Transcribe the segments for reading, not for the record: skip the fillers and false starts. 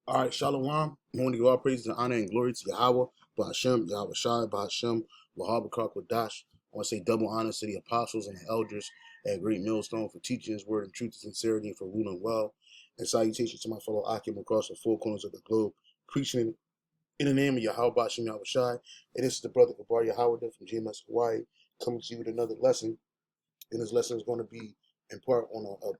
All right, Shalom. I want to give all praise and honor and glory to Yahweh, Bahashem, Yahweh Shai, Bahashem, Wahab Kodash. I want to say double honor to the apostles and the elders at Great Millstone for teaching his word in truth and sincerity and for ruling well. And salutations to my fellow Akim across the four corners of the globe, preaching in the name of Yahweh Bahashem, Yahweh Shai. And this is the brother Gabar Yahweh from GMS Hawaii coming to you with another lesson. And this lesson is going to be in part on a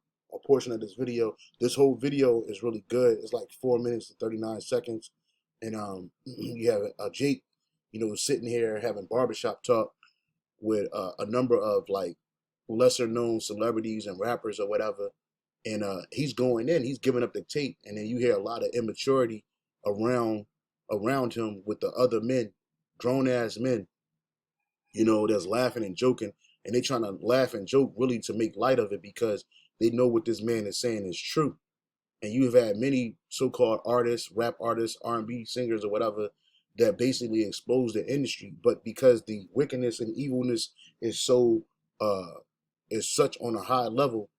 portion of this video. This whole video is really good. It's like 4 minutes and 39 seconds. And you have Jake, sitting here having barbershop talk with a number of like lesser known celebrities and rappers or whatever. And he's going in, he's giving up the tape. And then you hear a lot of immaturity around him with the other men, grown ass men, that's laughing and joking, and they trying to laugh and joke really to make light of it because they know what this man is saying is true. And you have had many so-called artists, rap artists, R&B singers or whatever, that basically expose the industry. But because the wickedness and evilness is is such on a high level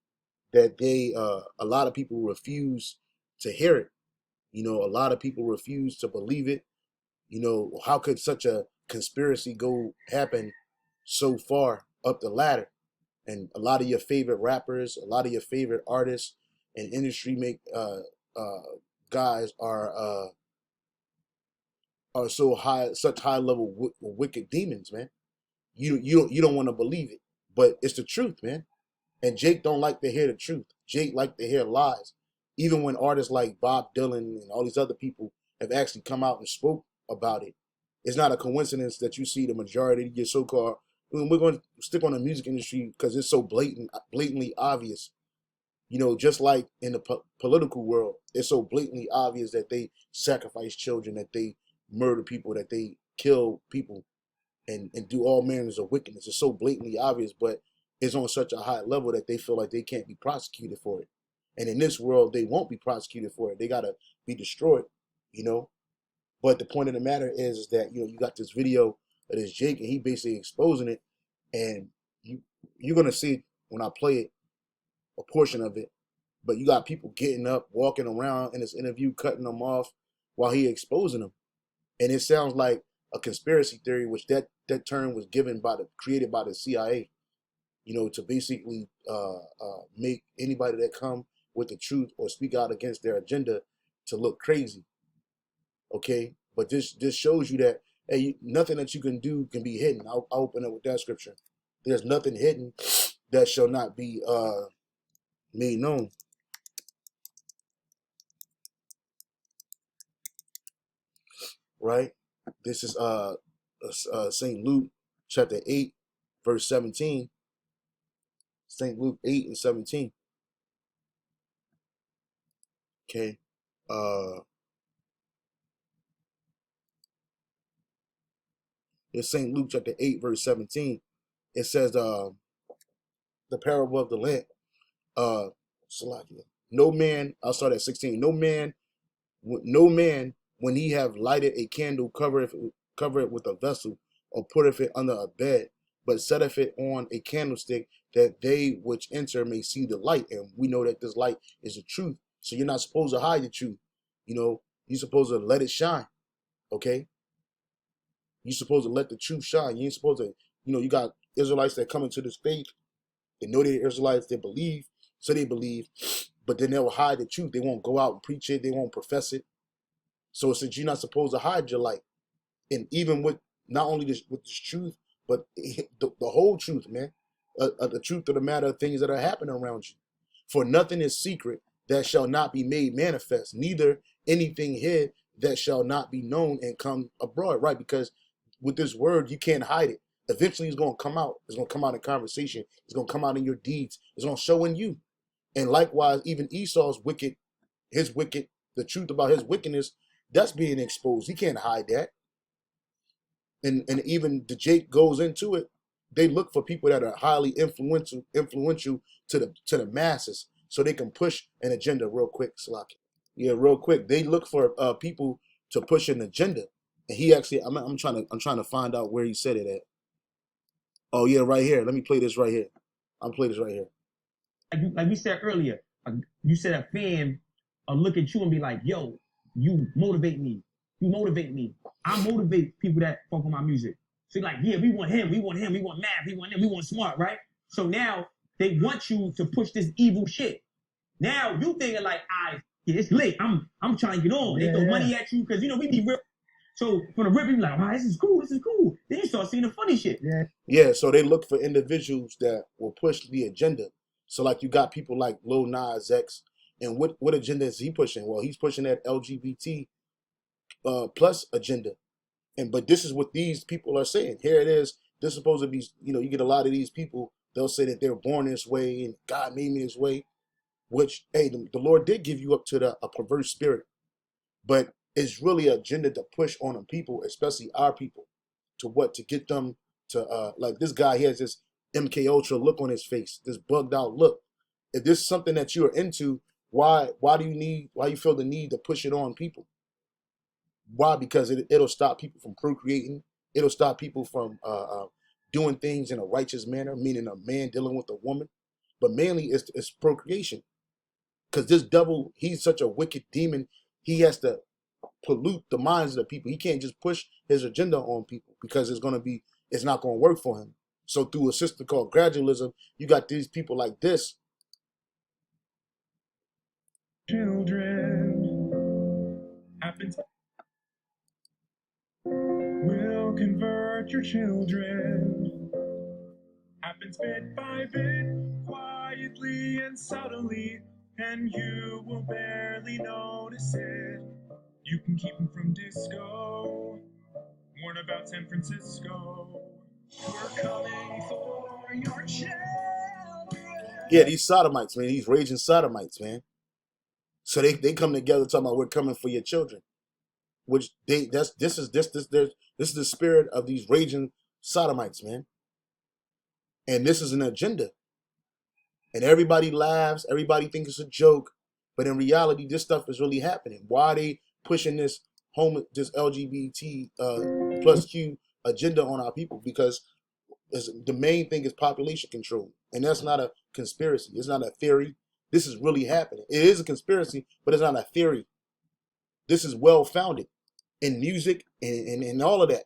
that a lot of people refuse to hear it. A lot of people refuse to believe it. How could such a conspiracy happen so far up the ladder? And a lot of your favorite rappers, a lot of your favorite artists and industry guys are so high, such high level wicked demons, man. You don't want to believe it, but it's the truth, man. And Jake don't like to hear the truth. Jake like to hear lies. Even when artists like Bob Dylan and all these other people have actually come out and spoke about it, it's not a coincidence that you see the majority of your so-called. We're going to stick on the music industry because it's so blatantly obvious. Just like in the political world, it's so blatantly obvious that they sacrifice children, that they murder people, that they kill people, and do all manners of wickedness. It's so blatantly obvious, but it's on such a high level that they feel like they can't be prosecuted for it. And in this world, they won't be prosecuted for it. They got to be destroyed, you know. But the point of the matter is that, you got this video of this Jake, and he basically exposing it. And you're going to see when I play it, a portion of it. But you got people getting up, walking around in this interview, cutting them off while he exposing them. And it sounds like a conspiracy theory, which that term was created by the CIA, to basically make anybody that come with the truth or speak out against their agenda to look crazy. Okay, but this shows you that nothing that you can do can be hidden. I'll open up with that scripture. There's nothing hidden that shall not be made known. Right? This is St. Luke chapter 8, verse 17. St. Luke 8 and 17. Okay. It's St. Luke chapter 8, verse 17. It says the parable of the lamp. Salakia. No man, I'll start at 16. No man, when he have lighted a candle, cover it with a vessel, or putteth it under a bed, but setteth it on a candlestick, that they which enter may see the light. And we know that this light is the truth. So you're not supposed to hide the truth. You're supposed to let it shine. Okay? You're supposed to let the truth shine. You ain't supposed to, you got Israelites that come into this faith. They know they're Israelites, they believe, so they believe, but then they'll hide the truth. They won't go out and preach it. They won't profess it. So it says you're not supposed to hide your light. And even with not only with this truth, but the whole truth, man. The truth of the matter of things that are happening around you. For nothing is secret that shall not be made manifest, neither anything hid that shall not be known and come abroad, right? Because with this word, you can't hide it. Eventually, it's going to come out. It's going to come out in conversation. It's going to come out in your deeds. It's going to show in you. And likewise, even Esau's the truth about his wickedness, that's being exposed. He can't hide that. And even the Jake goes into it. They look for people that are highly influential to the masses, so they can push an agenda real quick. Salaki. Yeah, real quick. They look for people to push an agenda. And he actually, I'm trying to find out where he said it at. Oh yeah, right here. Let me play this right here. I'll play this right here. Like you said earlier, you said a fan look at you and be like, "Yo, you motivate me. You motivate me. I motivate people that fuck with my music. So like, yeah, we want him, we want him, we want Math, we want him, we want Smart, right? So now they want you to push this evil shit. Now you thinking like, yeah, it's lit. I'm trying to get on. They throw money at you because you know we be real. So from the rip, you be like, wow, this is cool, this is cool. Then you start seeing the funny shit. Yeah, so they look for individuals that will push the agenda. So like you got people like Lil Nas X, and what agenda is he pushing? Well, he's pushing that LGBT plus agenda. But this is what these people are saying. Here it is. This is supposed to be, you get a lot of these people, they'll say that they're born this way and God made me this way, which, hey, the Lord did give you up to a perverse spirit. But it's really an agenda to push on them people, especially our people, to get them to, like this guy, he has this MK Ultra look on his face, this bugged out look. If this is something that you're into, why you feel the need to push it on people? Why? Because it'll stop people from procreating. It'll stop people from doing things in a righteous manner, meaning a man dealing with a woman. But mainly it's procreation. Because this devil, he's such a wicked demon, he has to pollute the minds of the people. He can't just push his agenda on people because it's not going to work for him. So through a system called gradualism, you got these people like this. Children happens will convert your children. Happens bit by bit, quietly and subtly, and you will barely notice it. You can keep them from disco. Warn about San Francisco. We're coming for your children. Yeah, these sodomites, man, these raging sodomites, man. So they come together talking about we're coming for your children, which this is the spirit of these raging sodomites, man. And this is an agenda. And everybody laughs, everybody thinks it's a joke, but in reality, this stuff is really happening. Why are they pushing this LGBT plus Q agenda on our people? Because the main thing is population control, and that's not a conspiracy. It's not a theory. This is really happening. It is a conspiracy, but it's not a theory. This is well founded in music and all of that.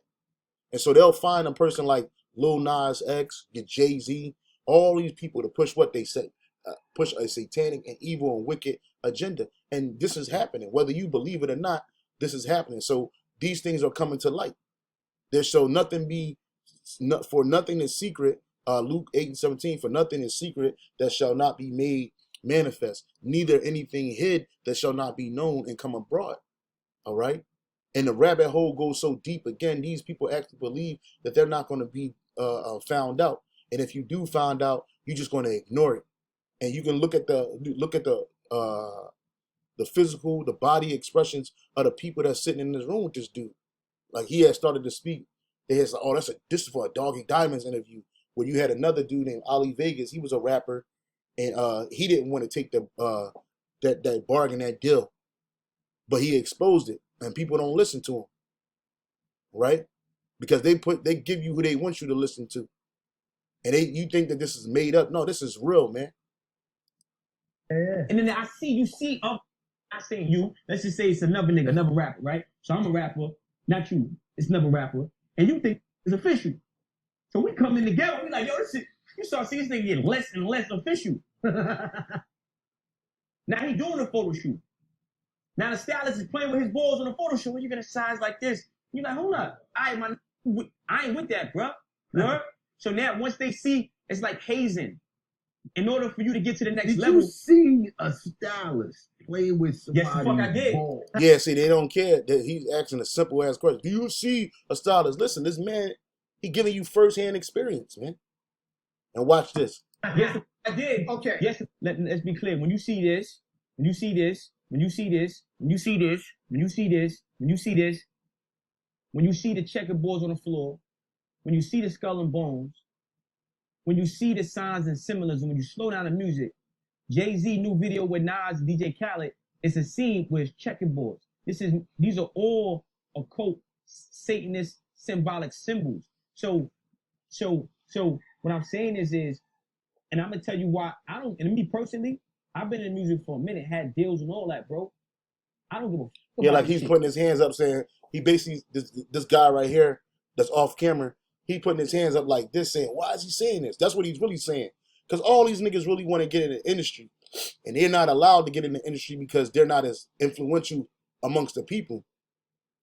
And so they'll find a person like Lil Nas X, get Jay-Z, all these people to push what they say, push a satanic and evil and wicked agenda. And this is happening. Whether you believe it or not, this is happening. So these things are coming to light. There shall nothing be, for nothing is secret, Luke 8:17, for nothing is secret that shall not be made manifest, neither anything hid that shall not be known and come abroad. All right? And the rabbit hole goes so deep. Again, these people actually believe that they're not going to be found out. And if you do find out, you're just going to ignore it. And you can look at the physical, the body expressions of the people that's sitting in this room with this dude. Like he had started to speak. They had said, "Oh, this is for a Doggy Diamonds interview." When you had another dude named Ali Vegas, he was a rapper, and he didn't want to take the that bargain, that deal, but he exposed it, and people don't listen to him, right? Because they give you who they want you to listen to, and you think that this is made up. No, this is real, man. And then I say you, let's just say it's another nigga, another rapper, right? So I'm a rapper, not you. It's another rapper. And you think it's official. So we come in together, we like, yo, this shit, you start seeing this nigga get less and less official. Now he doing a photo shoot. Now the stylist is playing with his balls on a photo shoot, and you're gonna size like this. You're like, hold up. I ain't with that, bro. So now once they see, it's like hazing. In order for you to get to the next level. Did you see a stylist play with somebody? Yes, the fuck I did. Ball? Yeah, see, they don't care. He's asking a simple ass question. Do you see a stylist? Listen, this man, he giving you first-hand experience, man. And watch this. Yes, I did. Okay. Yes, let's be clear. When you see this, when you see this, when you see this, when you see this, when you see this, when you see this, when you see the checkerboards on the floor, when you see the skull and bones, when you see the signs and symbolism, when you slow down the music, Jay-Z new video with Nas and DJ Khaled, it's a scene where it's checkerboards. These are all occult, Satanist, symbolic symbols. So what I'm saying is, and I'm gonna tell you why and me personally, I've been in music for a minute, had deals and all that, bro. I don't give a fuck Yeah, about like this he's shit. putting his hands up saying, he basically, this guy right here that's off camera, he putting his hands up like this saying, why is he saying this? That's what he's really saying. Because all these niggas really want to get in the industry. And they're not allowed to get in the industry because they're not as influential amongst the people.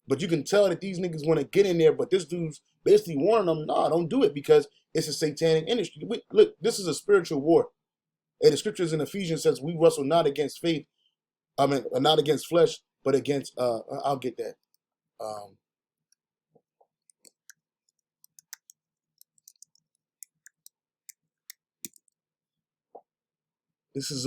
But you can tell that these niggas want to get in there, but this dude's basically warning them, nah, don't do it because it's a satanic industry. Look, this is a spiritual war. And the scriptures in Ephesians says we wrestle not against faith, not against flesh, but against, I'll get that. This is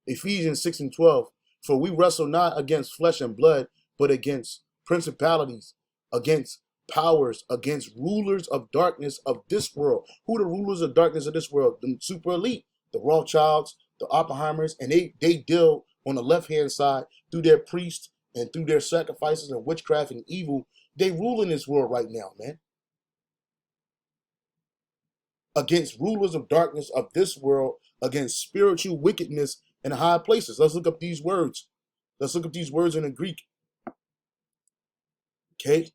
Ephesians 6 and 12. For we wrestle not against flesh and blood, but against principalities, against powers, against rulers of darkness of this world. Who the rulers of darkness of this world? The super elite, the Rothschilds, the Oppenheimers, and they deal on the left-hand side through their priests and through their sacrifices and witchcraft and evil. They rule in this world right now, man. Against rulers of darkness of this world, against spiritual wickedness in high places. Let's look up these words. Let's look up these words in the Greek. Okay,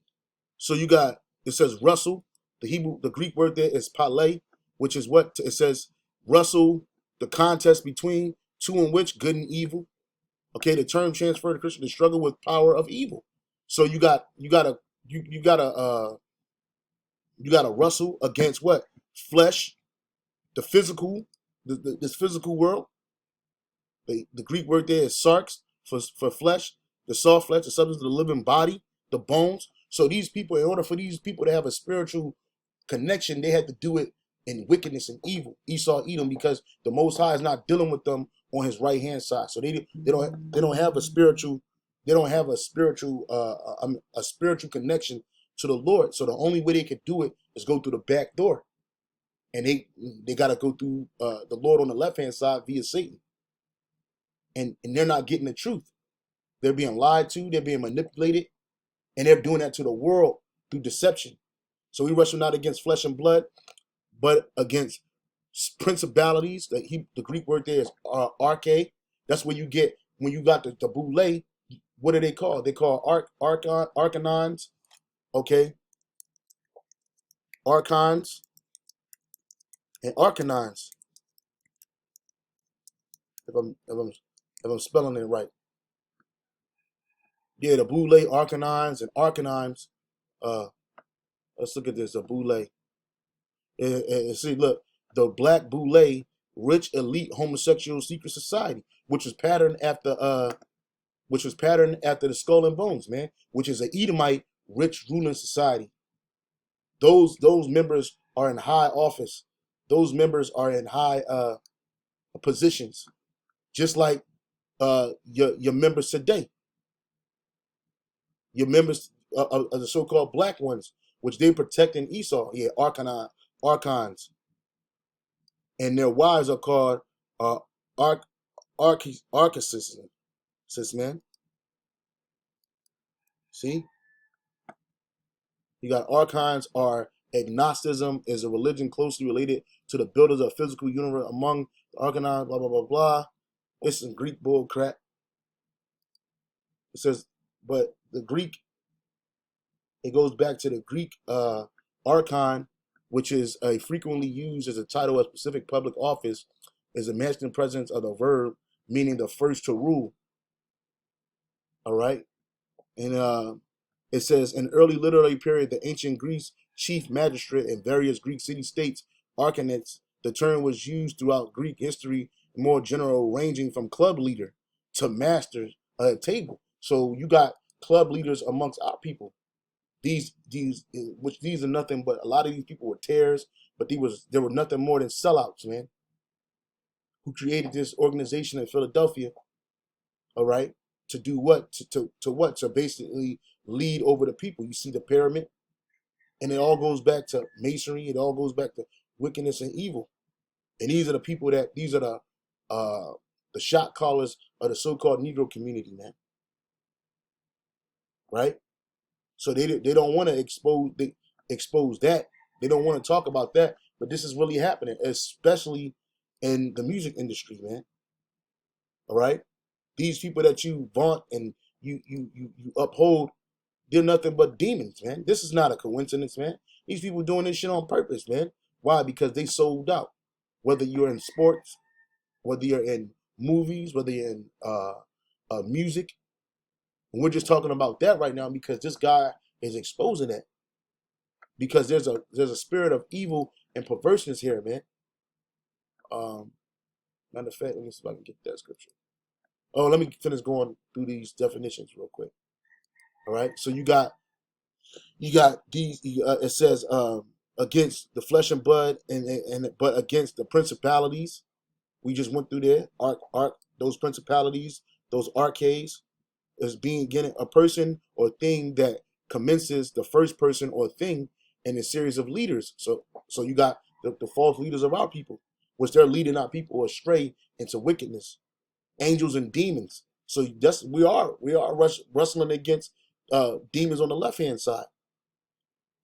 so you got, it says wrestle. The Greek word there is pale, which is what it says, wrestle, the contest between two in which good and evil. Okay, the term transferred to Christian, the struggle with power of evil. So you gotta wrestle against what? Flesh, the physical, this physical world. The Greek word there is sarx for flesh, the soft flesh, the substance of the living body, the bones. So these people, in order for these people to have a spiritual connection, they had to do it in wickedness and evil. Esau, Edom, because the Most High is not dealing with them on his right hand side. So they don't have a spiritual a spiritual connection to the Lord. So the only way they could do it is go through the back door, and they got to go through the Lord on the left hand side via Satan. And they're not getting the truth. They're being lied to, they're being manipulated, and they're doing that to the world through deception. So we wrestle not against flesh and blood, but against principalities. The Greek word there is arche. That's where you get, when you got the boule, what are they called? They call archons, okay? Archons and arcanons. If I'm spelling it right. Yeah, the boule, arcanons, and arcanons. Let's look at this, the boule. And see, look, the black boule, rich elite homosexual secret society, which was patterned after the Skull and Bones, man, which is an Edomite rich ruling society. Those members are in high office. Those members are in high positions, just like your members today. Your members of the so-called black ones, which they protect in Esau, yeah, archons, and their wives are called archises, man. See, you got archons are agnosticism is a religion closely related to the builders of physical universe among the archons, blah blah blah blah. It's some Greek bull crap. It says, but the Greek, it goes back to the Greek archon, which is frequently used as a title of specific public office, is a masculine presence of the verb meaning the first to rule. All right, and it says in early literary period, the ancient Greece chief magistrate in various Greek city-states, archonites. The term was used throughout Greek history, more general, ranging from club leader to master at a table. So you got club leaders amongst our people. These are nothing but, a lot of these people were tares, but there were nothing more than sellouts, man, who created this organization in Philadelphia. All right, to do what? To what? To basically lead over the people. You see the pyramid, and it all goes back to masonry. It all goes back to wickedness and evil. And these are the people these are the shot callers of the so-called Negro community, man. Right? So they don't want to expose that. They don't want to talk about that. But this is really happening, especially in the music industry, man. All right? These people that you vaunt and you uphold, they're nothing but demons, man. This is not a coincidence, man. These people doing this shit on purpose, man. Why? Because they sold out. Whether you're in sports, whether you're in movies, whether you're in music. And we're just talking about that right now because this guy is exposing that. Because there's a spirit of evil and perverseness here, man. Matter of fact, let me see if I can get that scripture. Oh, let me finish going through these definitions real quick. All right, so you got these. It says against the flesh and blood, and but against the principalities. We just went through there. Those principalities, those arcades, is being getting a person or thing that commences the first person or thing in a series of leaders. So you got the false leaders of our people, which they're leading our people astray into wickedness, angels and demons. So we are wrestling against demons on the left hand side,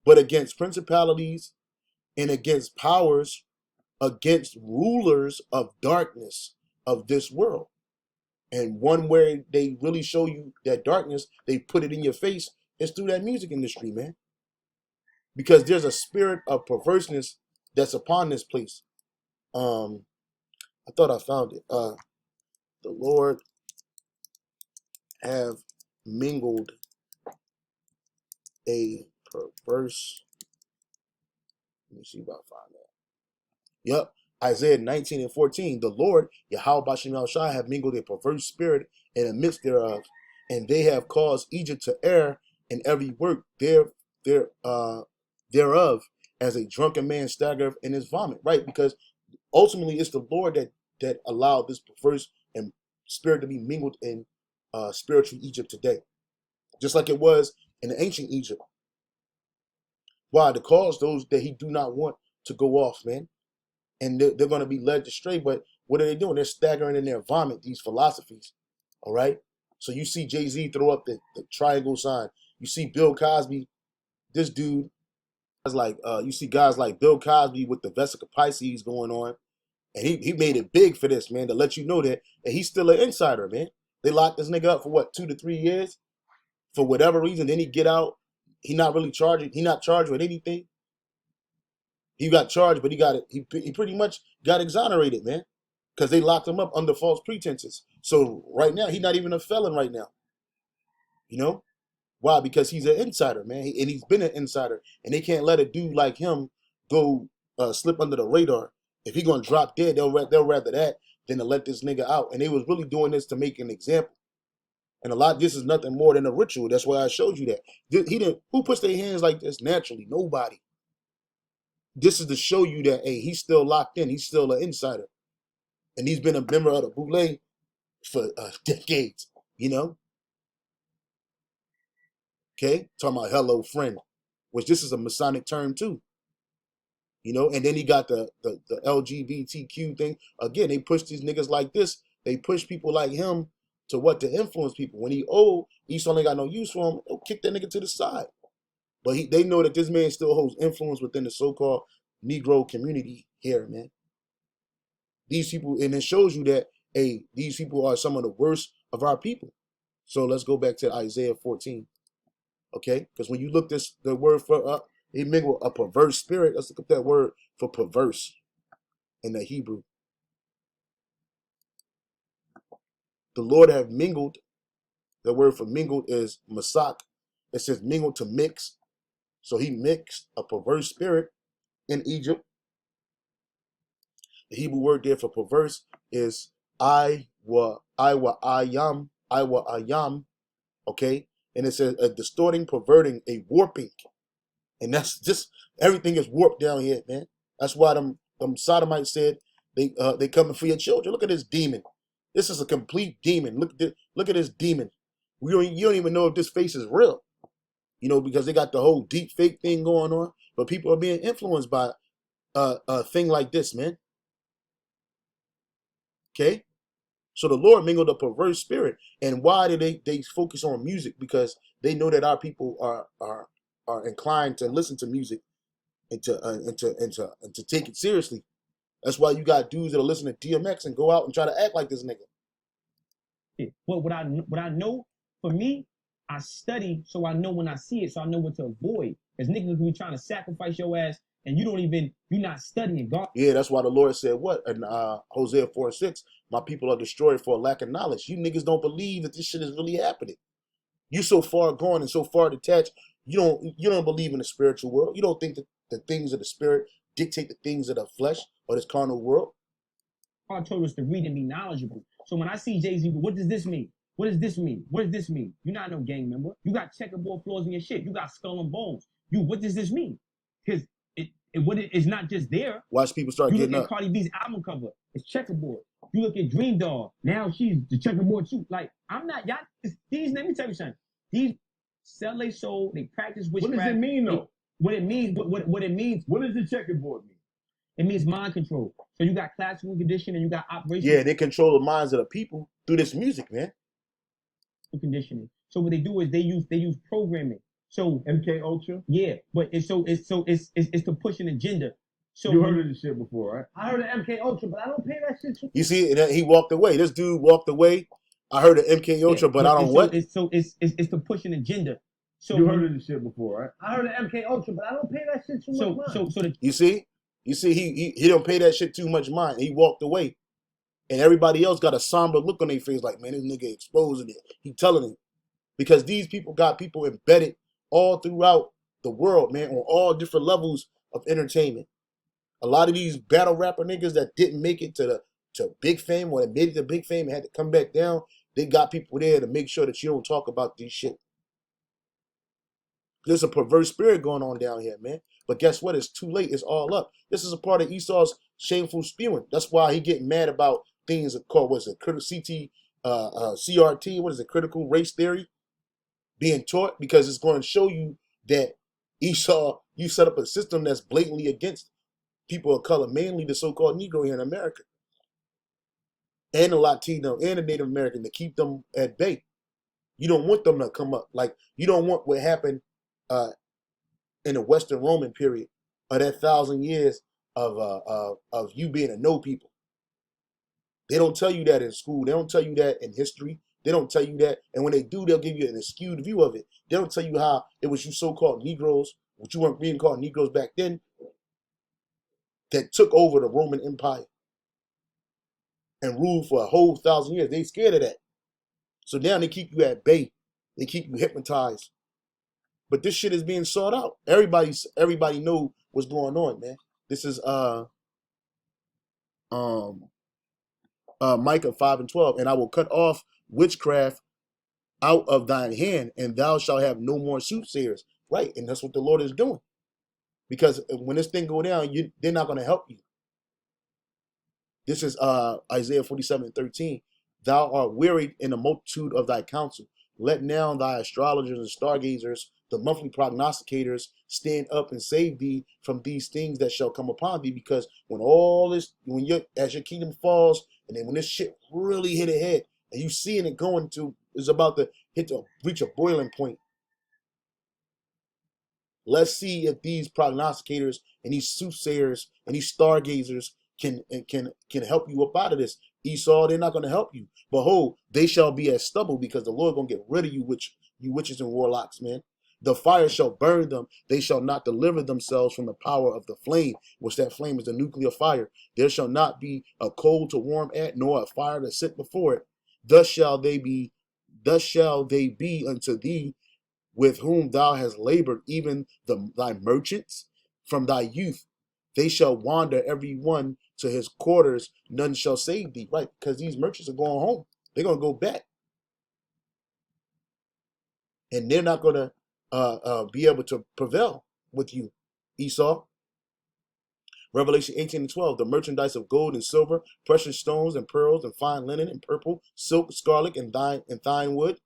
but against principalities and against powers, against rulers of darkness of this world. And one where they really show you that darkness, they put it in your face, is through that music industry, man. Because there's a spirit of perverseness that's upon this place. I thought I found it. The Lord have mingled a perverse. Let me see if I find that. Yep. Isaiah 19 and 14. The Lord, Yahweh Bashem Shai, have mingled a perverse spirit in the midst thereof, and they have caused Egypt to err in every work thereof, as a drunken man staggereth in his vomit. Right? Because ultimately it's the Lord that allowed this perverse and spirit to be mingled in spiritual Egypt today. Just like it was in the ancient Egypt. Why? To cause those that he do not want to go off, man. And they're going to be led astray. But what are they doing? They're staggering in their vomit, these philosophies. All right? So you see Jay-Z throw up the triangle sign. You see Bill Cosby, this dude, you see guys like Bill Cosby with the Vesica Pisces going on. And he made it big for this, man, to let you know that he's still an insider, man. They locked this nigga up for what, 2 to 3 years? For whatever reason, then he get out. He not really charged. He not charged with anything. He got charged, but he pretty much got exonerated, man, because they locked him up under false pretenses. So right now, he's not even a felon right now. You know why? Because he's an insider, man, and he's been an insider, and they can't let a dude like him go slip under the radar. If he gonna drop dead, they'll rather that than to let this nigga out. And they was really doing this to make an example. And a lot, this is nothing more than a ritual. That's why I showed you that. He didn't. Who puts their hands like this naturally? Nobody. This is to show you that, hey, he's still locked in. He's still an insider. And he's been a member of the Boule for decades, you know? Okay? Talking about hello, friend, which this is a Masonic term too. You know? And then he got the LGBTQ thing. Again, they push these niggas like this. They push people like him to influence people. When he old, Esau ain't got no use for him. They'll kick that nigga to the side. But they know that this man still holds influence within the so-called Negro community here, man. These people, and it shows you that, hey, these people are some of the worst of our people. So let's go back to Isaiah 14, okay? Because when you look the word for he mingled a perverse spirit. Let's look up that word for perverse in the Hebrew. The Lord have mingled. The word for mingled is masak. It says mingled to mix. So he mixed a perverse spirit in Egypt. The Hebrew word there for perverse is ayam, okay? And it says a distorting, perverting, a warping. And that's just, everything is warped down here, man. That's why them sodomites said they coming for your children. Look at this demon. This is a complete demon. Look at this demon. You don't even know if this face is real. You know, because they got the whole deep fake thing going on. But people are being influenced by a thing like this, man. Okay? So the Lord mingled a perverse spirit. And why do they focus on music? Because they know that our people are inclined to listen to music and to take it seriously. That's why you got dudes that'll listen to DMX and go out and try to act like this nigga. Yeah. But what I know, for me, I study so I know when I see it, so I know what to avoid. Because niggas will be trying to sacrifice your ass, and you're not studying God. Yeah, that's why the Lord said what in Hosea 4:6, my people are destroyed for a lack of knowledge. You niggas don't believe that this shit is really happening. You so far gone and so far detached, you don't believe in the spiritual world. You don't think that the things of the spirit dictate the things of the flesh or this carnal world. God told us to read and be knowledgeable. So when I see Jay-Z, what does this mean? What does this mean? What does this mean? You're not no gang member. You got checkerboard floors in your shit. You got skull and bones. What does this mean? Because it's not just there. Watch people start You look getting at up. Cardi B's album cover. It's checkerboard. You look at Dream Doll. Now she's the checkerboard too. Like, I'm not, y'all, these, let me tell you something. These sell their soul. They practice witchcraft. What does it mean though? What it means, what it means, What does the checkerboard mean? it means mind control. So you got classical conditioning and you got operational Yeah, they control the minds of the people through this music, man. conditioning. So what they do is they use programming. So MK Ultra? yeah, but it's to push an agenda. So You heard of this shit before, right? I heard of MK Ultra, but I don't pay that shit. You see, and he walked away. This dude walked away. I heard of MK Ultra, but I don't what? It's to push an agenda. So You heard of this shit before, right? I heard of MK Ultra, but I don't pay that shit too much mind. So the You see, he don't pay that shit too much mind. He walked away, and everybody else got a somber look on their face, like, man, this nigga exposing it. He telling it because these people got people embedded all throughout the world, man, on all different levels of entertainment. A lot of these battle rapper niggas that didn't make it to big fame, or that made it to big fame and had to come back down, they got people there to make sure that you don't talk about these shit. There's a perverse spirit going on down here, man. But guess what? It's too late. It's all up. This is a part of Esau's shameful spewing. That's why he getting mad about things called, what's it, CRT, what is it, critical race theory, being taught, because it's going to show you that Esau, you set up a system that's blatantly against people of color, mainly the so-called Negro here in America, and the Latino and the Native American, to keep them at bay. You don't want them to come up. Like, you don't want what happened in the Western Roman period, of that 1,000 years of you being a no people. They don't tell you that in school. They don't tell you that in history. They don't tell you that. And when they do, they'll give you an skewed view of it. They don't tell you how it was you so-called Negroes, which you weren't being called Negroes back then, that took over the Roman Empire and ruled for a whole 1,000 years. They scared of that. So now they keep you at bay. They keep you hypnotized. But this shit is being sought out. Everybody know what's going on, man. This is Micah 5:12. And I will cut off witchcraft out of thine hand, and thou shalt have no more soothsayers. Right, and that's what the Lord is doing. Because when this thing go down, they're not going to help you. This is Isaiah 47:13. Thou art wearied in the multitude of thy counsel. Let now thy astrologers and stargazers, the monthly prognosticators, stand up and save thee from these things that shall come upon thee. Because as your kingdom falls, and then when this shit really hit ahead, and you seeing it is about to reach a boiling point. Let's see if these prognosticators and these soothsayers and these stargazers can help you up out of this. Esau, they're not going to help you. Behold, they shall be as stubble, because the Lord going to get rid of you witches and warlocks, man. The fire shall burn them. They shall not deliver themselves from the power of the flame, which that flame is the nuclear fire. There shall not be a coal to warm at, nor a fire to sit before it. Thus shall they be unto thee, with whom thou hast labored, even thy merchants from thy youth. They shall wander every one to his quarters, none shall save thee. Right, because these merchants are going home. They're going to go back. And they're not going to be able to prevail with you, Esau. Revelation 18:12, the merchandise of gold and silver, precious stones and pearls, and fine linen and purple, silk, scarlet, and thine wood,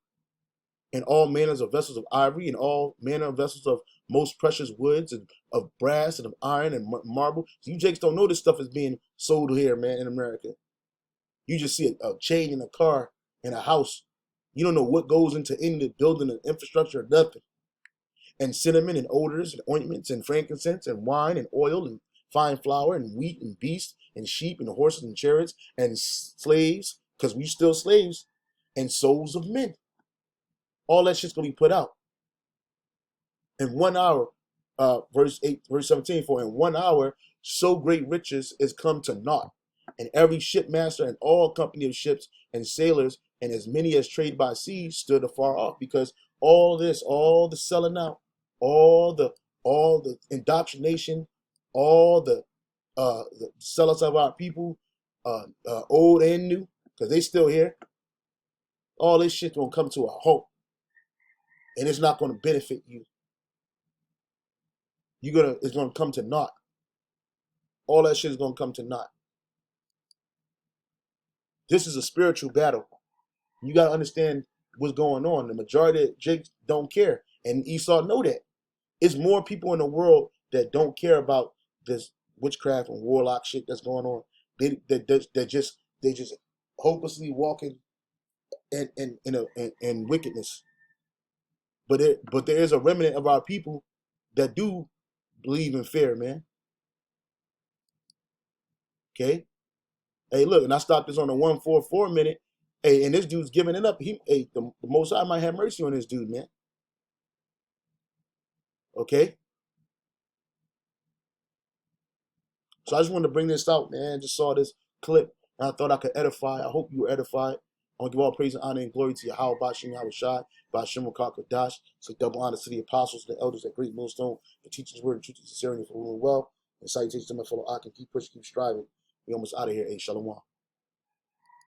and all manners of vessels of ivory, and all manner of vessels of most precious woods, and of brass, and of iron, and marble. So you jakes don't know this stuff is being sold here, man, in America. You just see a chain in a car and a house. You don't know what goes into any building and infrastructure or nothing. And cinnamon and odors and ointments and frankincense and wine and oil and fine flour and wheat and beasts and sheep and horses and chariots and slaves, because we still slaves, and souls of men. All that shit's gonna be put out. In 1 hour, verse 8, verse 17, for in 1 hour so great riches is come to naught, and every shipmaster and all company of ships and sailors, and as many as trade by sea, stood afar off, because all this, all the selling out, all the indoctrination, all the sellers of our people, old and new, because they still here. All this shit gonna come to a halt, and it's not gonna benefit you. It's gonna come to naught. All that shit is gonna come to naught. This is a spiritual battle. You gotta understand what's going on. The majority of Jakes don't care, and Esau know that. It's more people in the world that don't care about this witchcraft and warlock shit that's going on. They just hopelessly walking in wickedness. But there is a remnant of our people that do believe in fear, man. Okay. Hey, look, and I stopped this on the 144 minute. Hey, and this dude's giving it up. The Most High might have mercy on this dude, man. Okay. So I just wanted to bring this out, man. Just saw this clip, and I thought I could edify. I hope you were edified. I want to give all praise and honor and glory to Yahweh, Bashim Yahushai, Bashim Rakakadash. So double honor to the apostles, the elders, that great millstone, for teaching the word and truth and sincerity, for ruling well. And salutations to my fellow Ak, and keep pushing, keep striving. We almost out of here. Hey, Shalom.